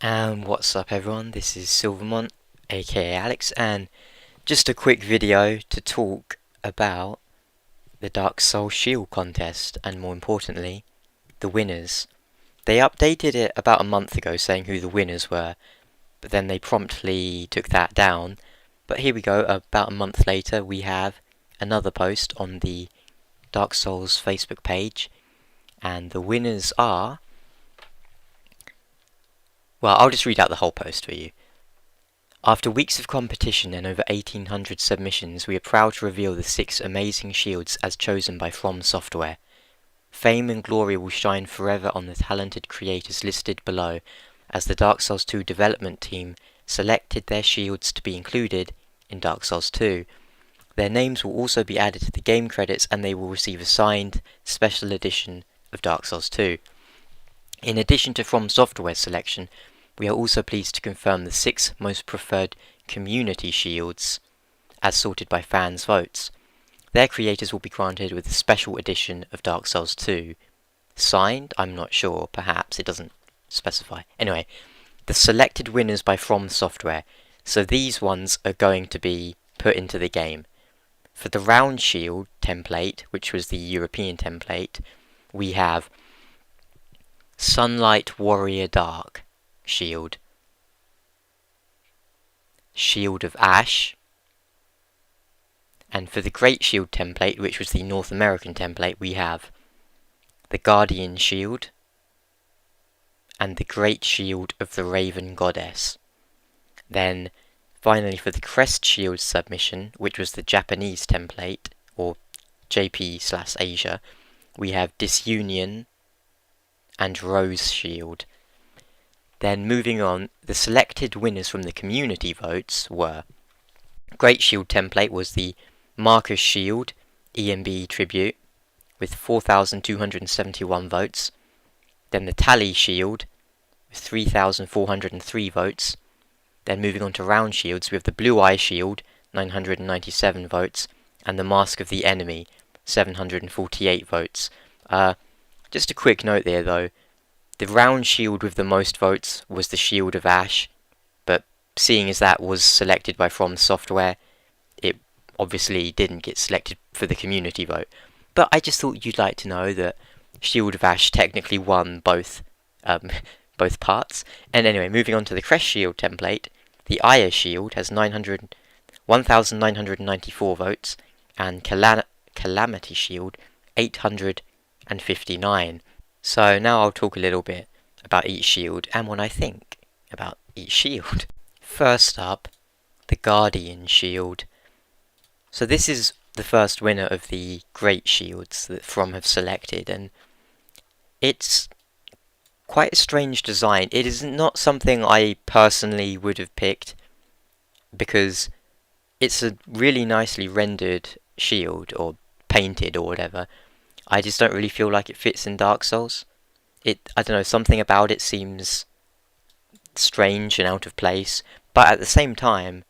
And what's up everyone, this is Silvermont, aka Alex, and just a quick video to talk about the Dark Souls Shield contest, and more importantly, the winners. They updated it about a month ago saying who the winners were, but then they promptly took that down. But here we go, about a month later we have another post on the Dark Souls Facebook page, and the winners are... Well, I'll just read out the whole post for you. After weeks of competition and over 1,800 submissions, we are proud to reveal the 6 amazing shields as chosen by From Software. Fame and glory will shine forever on the talented creators listed below, as the Dark Souls 2 development team selected their shields to be included in Dark Souls 2. Their names will also be added to the game credits, and they will receive a signed special edition of Dark Souls 2. In addition to From Software's selection, we are also pleased to confirm the 6 most preferred community shields, as sorted by fans' votes. Their creators will be granted with a special edition of Dark Souls 2. Signed? I'm not sure, perhaps, it doesn't specify. Anyway, the selected winners by From Software, so these ones are going to be put into the game. For the round shield template, which was the European template, we have Sunlight Warrior Dark Shield, Shield of Ash, and for the Great Shield template, which was the North American template, we have the Guardian Shield and the Great Shield of the Raven Goddess. Then finally for the Crest Shield submission, which was the Japanese template, or JP/Asia, we have Disunion and Rose Shield. Then moving on, the selected winners from the community votes were: Great Shield template was the Marcus Shield EMB Tribute with 4,271 votes. Then the Tally Shield with 3,403 votes. Then moving on to round shields, we have the Blue Eye Shield, 997 votes, and the Mask of the Enemy, 748 votes. Just a quick note there though, the round shield with the most votes was the Shield of Ash, but seeing as that was selected by From Software, it obviously didn't get selected for the community vote. But I just thought you'd like to know that Shield of Ash technically won both parts. And anyway, moving on to the Crest Shield template, the Ire Shield has 1,994 votes, and Calamity Shield 859. So now I'll talk a little bit about each shield and what I think about each shield. First up, the Guardian Shield. So this is the first winner of the Great Shields that From have selected, and it's quite a strange design. It is not something I personally would have picked, because it's a really nicely rendered shield, or painted or whatever. I just don't really feel like it fits in Dark Souls. I don't know, something about it seems strange and out of place, but at the same time,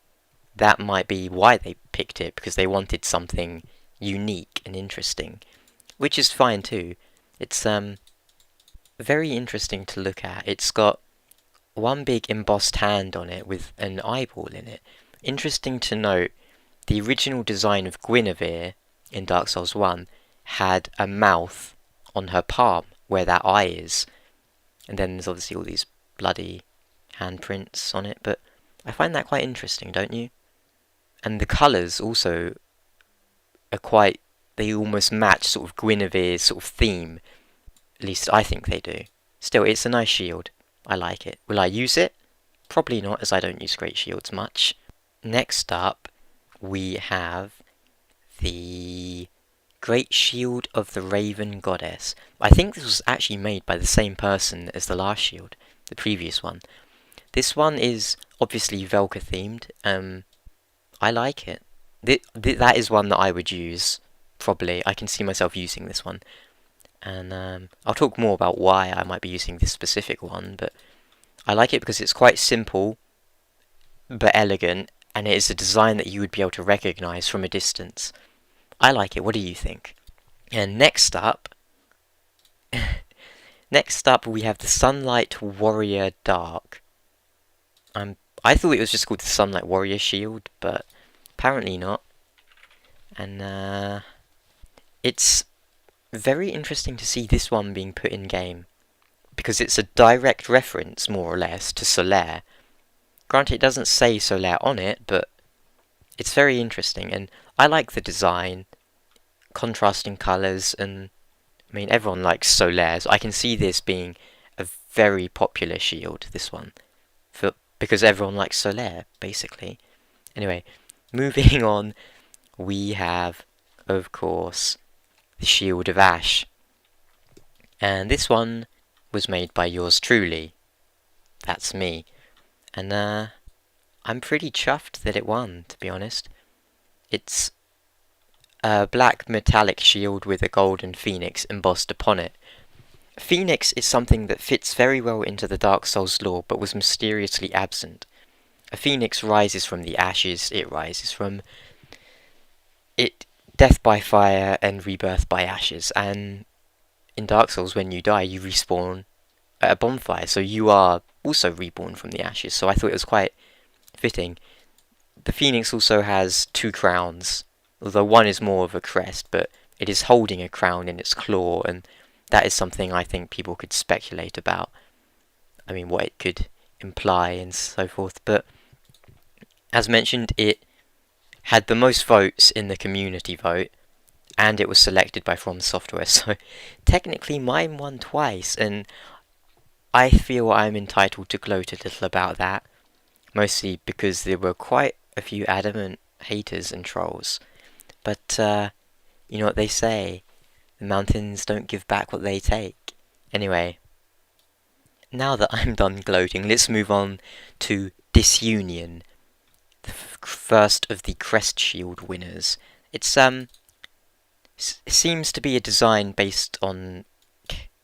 that might be why they picked it, because they wanted something unique and interesting, which is fine too. It's very interesting to look at. It's got one big embossed hand on it with an eyeball in it. Interesting to note, the original design of Guinevere in Dark Souls 1 had a mouth on her palm where that eye is, and then there's obviously all these bloody handprints on it, but I find that quite interesting, don't you? And the colours also are quite, they almost match sort of Guinevere's sort of theme, at least I think they do. Still, it's a nice shield, I like it. Will I use it? Probably not, as I don't use Great Shields much. Next up, we have the Great Shield of the Raven Goddess. I think this was actually made by the same person as the last shield, the previous one. This one is obviously Velka themed. I like it. That is one that I would use, probably. I can see myself using this one. And I'll talk more about why I might be using this specific one, but I like it because it's quite simple, but elegant, and it is a design that you would be able to recognise from a distance. I like it. What do you think? And next up we have the Sunlight Warrior Dark I thought it was just called the Sunlight Warrior Shield, but apparently not. And it's very interesting to see this one being put in game, because it's a direct reference, more or less, to Solaire. Granted, it doesn't say Solaire on it, but it's very interesting, and I like the design, contrasting colours, and I mean, everyone likes Solaire, so I can see this being a very popular shield, this one, because everyone likes Solaire, basically. Anyway, moving on, we have, of course, the Shield of Ash. And this one was made by yours truly. That's me. And I'm pretty chuffed that it won, to be honest. It's a black metallic shield with a golden phoenix embossed upon it. Phoenix is something that fits very well into the Dark Souls lore, but was mysteriously absent. A phoenix rises from the ashes it rises from. Death by fire and rebirth by ashes, and in Dark Souls, when you die, you respawn at a bonfire, so you are also reborn from the ashes, so I thought it was quite fitting. The phoenix also has two crowns, although one is more of a crest, but it is holding a crown in its claw, and that is something I think people could speculate about. I mean, what it could imply and so forth, but as mentioned, it had the most votes in the community vote, and it was selected by From Software, so technically mine won twice, and I feel I'm entitled to gloat a little about that, mostly because there were quite a few adamant haters and trolls. But, you know what they say, the mountains don't give back what they take. Anyway, now that I'm done gloating, let's move on to Disunion, the first of the Crest Shield winners. It seems to be a design based on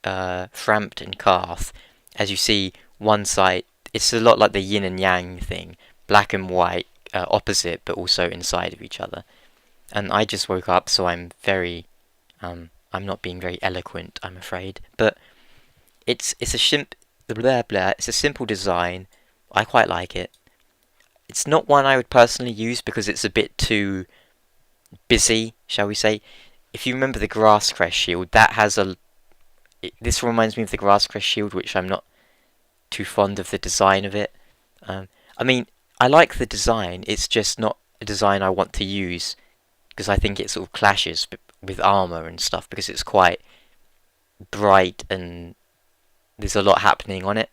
Frampt and Karth. As you see, one side, it's a lot like the yin and yang thing, black and white, opposite but also inside of each other. And I just woke up, so I'm very, I'm not being very eloquent, I'm afraid. But it's a it's a simple design. I quite like it. It's not one I would personally use because it's a bit too busy, shall we say. If you remember the Grass Crest Shield, that has this reminds me of the Grass Crest Shield, which I'm not too fond of the design of it. I mean, I like the design, it's just not a design I want to use, because I think it sort of clashes with armour and stuff, because it's quite bright and there's a lot happening on it.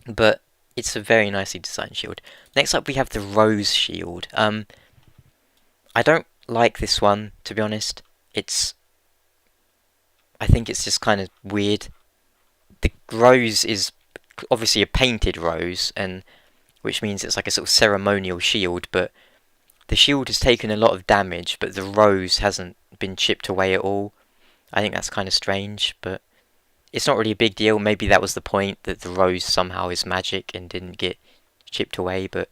But it's a very nicely designed shield. Next up we have the Rose Shield. I don't like this one, to be honest. I think it's just kind of weird. The rose is obviously a painted rose, and which means it's like a sort of ceremonial shield, but the shield has taken a lot of damage, but the rose hasn't been chipped away at all. I think that's kind of strange, but it's not really a big deal. Maybe that was the point, that the rose somehow is magic and didn't get chipped away, but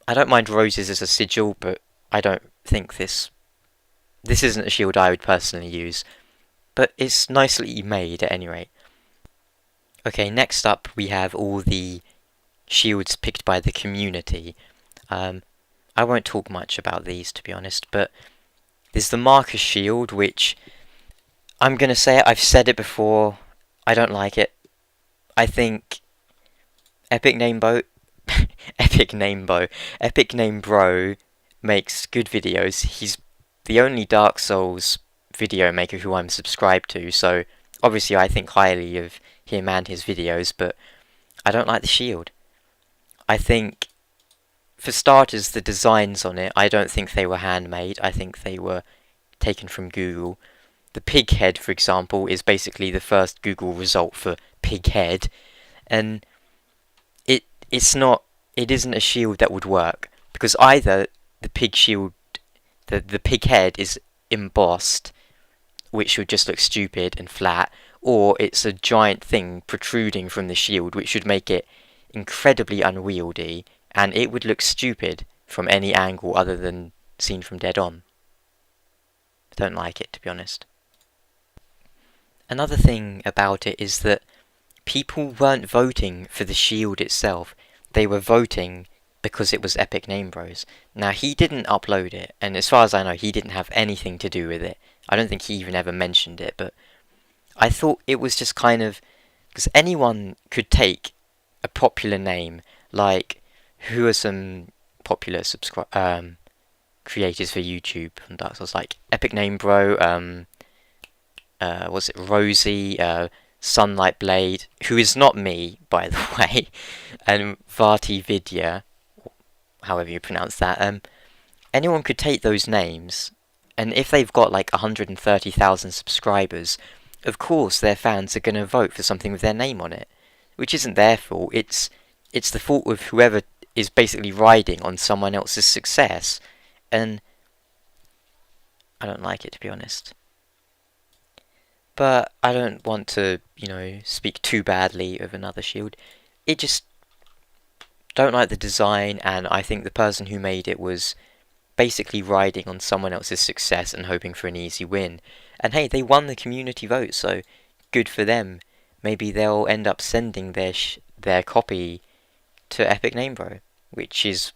I don't mind roses as a sigil, but I don't think this isn't a shield I would personally use. But it's nicely made at any rate. Okay, next up we have all the shields picked by the community. I won't talk much about these, to be honest, but there's the Marcus Shield, which I'm gonna say it, I've said it before, I don't like it. I think Epic Name Bro makes good videos. He's the only Dark Souls video maker who I'm subscribed to, so obviously I think highly of him and his videos, but I don't like the shield. I think, for starters, the designs on it, I don't think they were handmade. I think they were taken from Google. The pig head, for example, is basically the first Google result for pig head, and it isn't a shield that would work, because either the pig shield, the pig head is embossed, which would just look stupid and flat, or it's a giant thing protruding from the shield, which would make it incredibly unwieldy, and it would look stupid from any angle other than seen from dead on. I don't like it, to be honest. Another thing about it is that people weren't voting for the shield itself. They were voting because it was Epic Name Bros. Now, he didn't upload it, and as far as I know, he didn't have anything to do with it. I don't think he even ever mentioned it, but I thought it was just kind of... Because anyone could take a popular name, like, who are some popular creators for YouTube and Dark Souls, like Epic Name Bro, was it Rosie, Sunlight Blade, who is not me, by the way, and Vati Vidya, however you pronounce that. Anyone could take those names, and if they've got like 130,000 subscribers, of course their fans are going to vote for something with their name on it, which isn't their fault. It's the fault of whoever is basically riding on someone else's success, and I don't like it, to be honest. But I don't want to, speak too badly of another shield. It just don't like the design, and I think the person who made it was basically riding on someone else's success and hoping for an easy win. And hey, they won the community vote, so good for them. Maybe they'll end up sending their copy to Epic Name Bro, which is,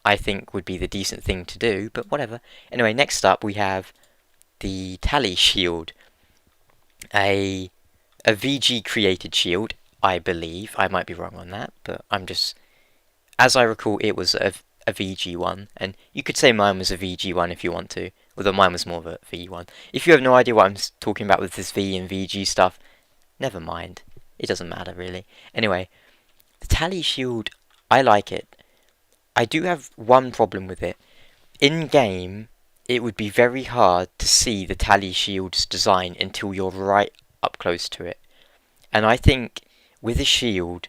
I think, would be the decent thing to do, but whatever. Anyway, next up we have the Tally Shield. A VG created shield, I believe. I might be wrong on that, but as I recall, it was a VG one, and you could say mine was a VG one if you want to, although mine was more of a V one. If you have no idea what I'm talking about with this V and VG stuff, never mind. It doesn't matter, really. Anyway, the Tally Shield, I like it. I do have one problem with it. In-game, it would be very hard to see the Tally Shield's design until you're right up close to it. And I think with a shield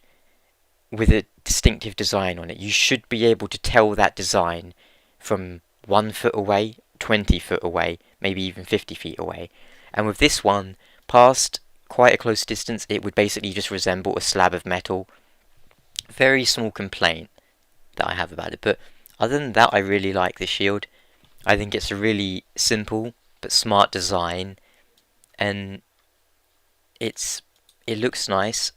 with a distinctive design on it, you should be able to tell that design from 1 foot away, 20 foot away, maybe even 50 feet away. And with this one, past quite a close distance, it would basically just resemble a slab of metal. Very small complaint that I have about it, but other than that, I really like the shield. I think it's a really simple but smart design, and it looks nice.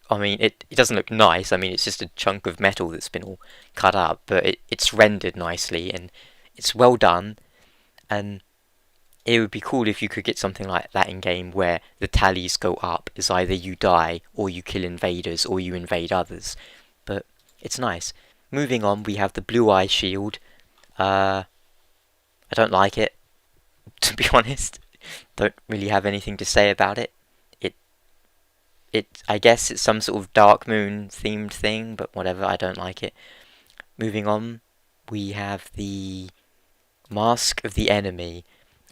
I mean, it doesn't look nice. I mean, it's just a chunk of metal that's been all cut up, but it's rendered nicely, and it's well done. And it would be cool if you could get something like that in game where the tallies go up. Is either you die, or you kill invaders, or you invade others. But it's nice. Moving on, we have the Blue Eye Shield. I don't like it, to be honest. Don't really have anything to say about it. I guess it's some sort of Dark Moon themed thing, but whatever, I don't like it. Moving on, we have the Mask of the Enemy.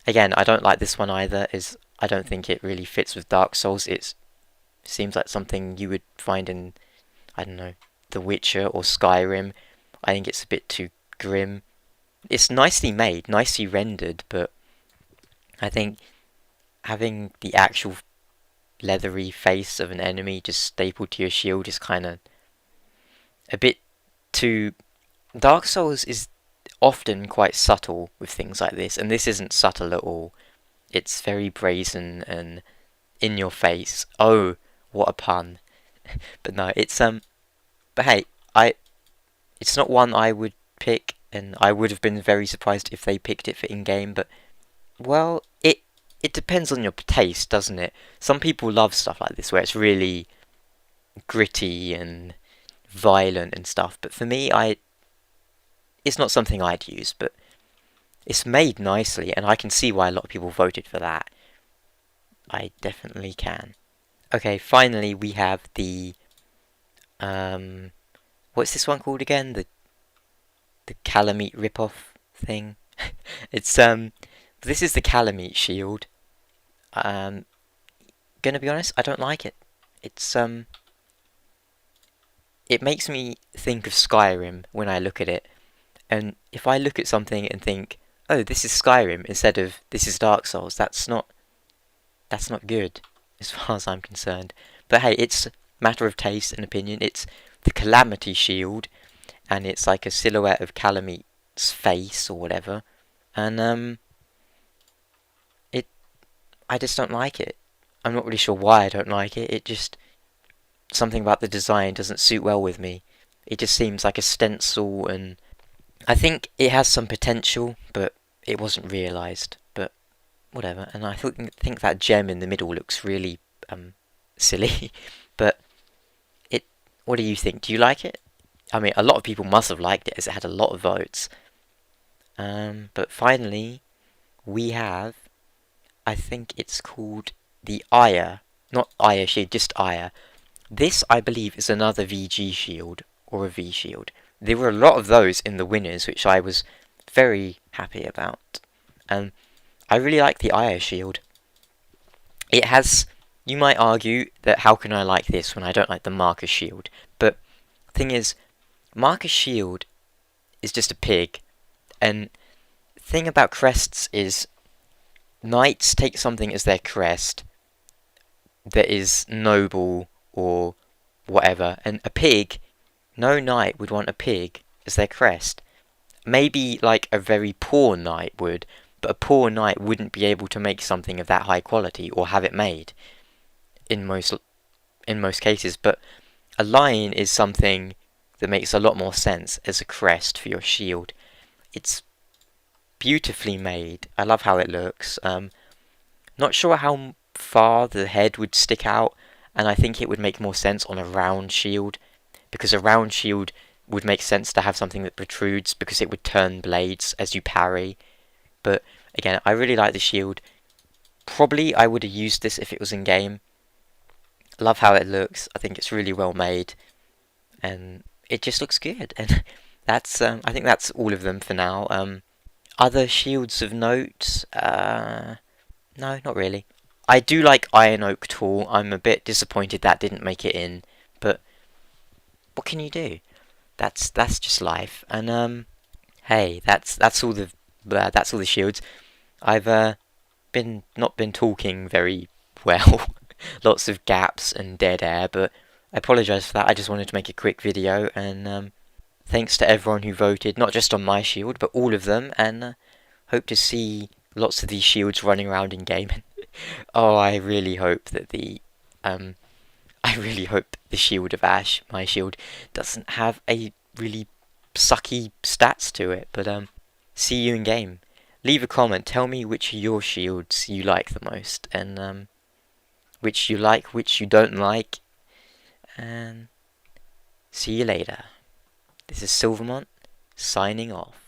Again, I don't like this one either, as I don't think it really fits with Dark Souls. It seems like something you would find in, I don't know, The Witcher or Skyrim. I think it's a bit too grim. It's nicely made, nicely rendered, but I think having the actual leathery face of an enemy just stapled to your shield is kind of a bit too... Dark Souls is often quite subtle with things like this, and this isn't subtle at all. It's very brazen and in your face. Oh, what a pun. But no, but hey, it's not one I would pick, and I would have been very surprised if they picked it for in-game, but, well, it depends on your taste, doesn't it? Some people love stuff like this, where it's really gritty and violent and stuff, but for me, it's not something I'd use, but it's made nicely, and I can see why a lot of people voted for that. I definitely can. Okay, finally we have the, what's this one called again? The Calamity ripoff thing? This is the Calamity Shield. Gonna be honest, I don't like it. It makes me think of Skyrim when I look at it. And if I look at something and think, oh, this is Skyrim, instead of this is Dark Souls, that's not good, as far as I'm concerned. But hey, it's a matter of taste and opinion. It's the Calamity Shield, and it's like a silhouette of Calamity's face or whatever. And I just don't like it. I'm not really sure why I don't like it. It just, something about the design doesn't suit well with me. It just seems like a stencil, and I think it has some potential, but it wasn't realised. But whatever. And I think that gem in the middle looks really silly. But it. What do you think? Do you like it? I mean, a lot of people must have liked it as it had a lot of votes. But finally, we have. I think it's called the Ire, not Ire Shield, just Ire. This, I believe, is another VG shield or a V shield. There were a lot of those in the winners, which I was very happy about. I really like the Ire Shield. It has. You might argue that how can I like this when I don't like the Marcus Shield? But the thing is, Marcus Shield is just a pig, and the thing about crests is knights take something as their crest that is noble or whatever, and a pig, no knight would want a pig as their crest. Maybe like a very poor knight would, but a poor knight wouldn't be able to make something of that high quality or have it made in most cases. But a lion is something that makes a lot more sense as a crest for your shield. It's beautifully made. I love how it looks. Not sure how far the head would stick out, and I think it would make more sense on a round shield, because a round shield would make sense to have something that protrudes because it would turn blades as you parry. But again, I really like the shield. Probably I would have used this if it was in game. Love how it looks. I think it's really well made, and it just looks good. And that's I think that's all of them for now. Other shields of note? No, not really. I do like Iron Oak Tool. I'm a bit disappointed that didn't make it in, but what can you do? That's just life. And hey, that's all the shields. I've been not been talking very well. Lots of gaps and dead air, but I apologise for that. I just wanted to make a quick video, and thanks to everyone who voted, not just on my shield, but all of them, and hope to see lots of these shields running around in game. Oh, I really hope that I really hope the Shield of Ash, my shield, doesn't have a really sucky stats to it. But see you in game. Leave a comment. Tell me which of your shields you like the most, and which you like, which you don't like. And see you later. This is Silvermont signing off.